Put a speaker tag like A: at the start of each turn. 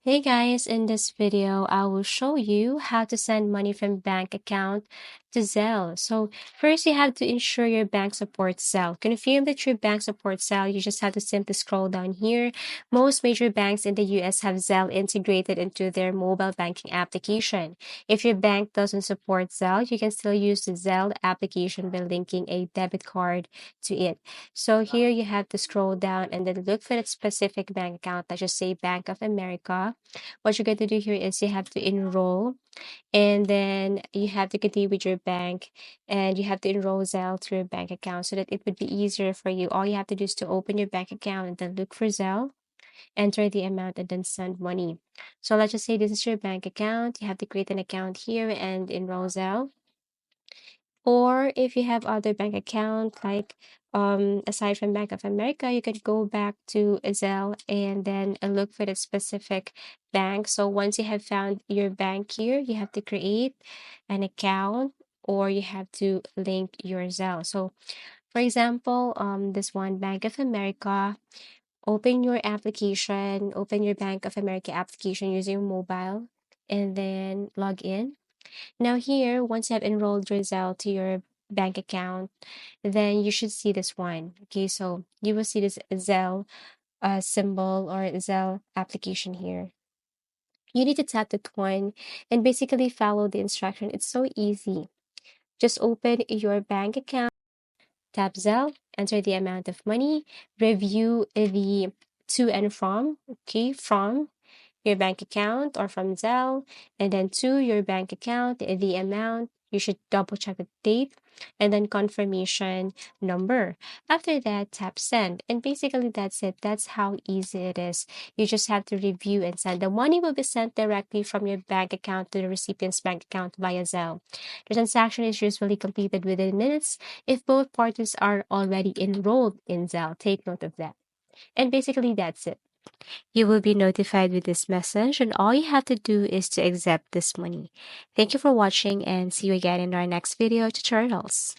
A: Hey guys, in this video, I will show you how to send money from bank account to Zelle. So first you have to ensure your bank supports Zelle. Confirm that your bank supports Zelle. You just have to simply scroll down here. Most major banks in the US have Zelle integrated into their mobile banking application. If your bank doesn't support Zelle, you can still use the Zelle application by linking a debit card to it. So here you have to scroll down and then look for that specific bank account. Let's just say Bank of America. What you're going to do here is you have to enroll and then you have to continue with your bank and you have to enroll Zelle to your bank account so that it would be easier for you. All you have to do is to open your bank account and then look for Zelle, enter the amount, and then send money. So let's just say this is your bank account. You have to create an account here and enroll Zelle. Or if you have other bank account like aside from Bank of America, you can go back to Zelle and then look for the specific bank. So once you have found your bank here, you have to create an account or you have to link your Zelle. So for example, this one Bank of America, open your application, open your Bank of America application using your mobile and then log in. Now here, once you have enrolled your Zelle to your bank account, then you should see this one. Okay, so you will see this Zelle symbol or Zelle application here. You need to tap that one and basically follow the instruction. It's so easy. Just open your bank account, tap Zelle, enter the amount of money, review the to and from, okay, from your bank account or from Zelle, and then to your bank account, the amount. You should double check the date and then confirmation number. After that, tap send. And basically, that's it. That's how easy it is. You just have to review and send. The money will be sent directly from your bank account to the recipient's bank account via Zelle. The transaction is usually completed within minutes if both parties are already enrolled in Zelle. Take note of that. And basically, that's it. You will be notified with this message, and all you have to do is to accept this money. Thank you for watching, and see you again in our next video tutorials.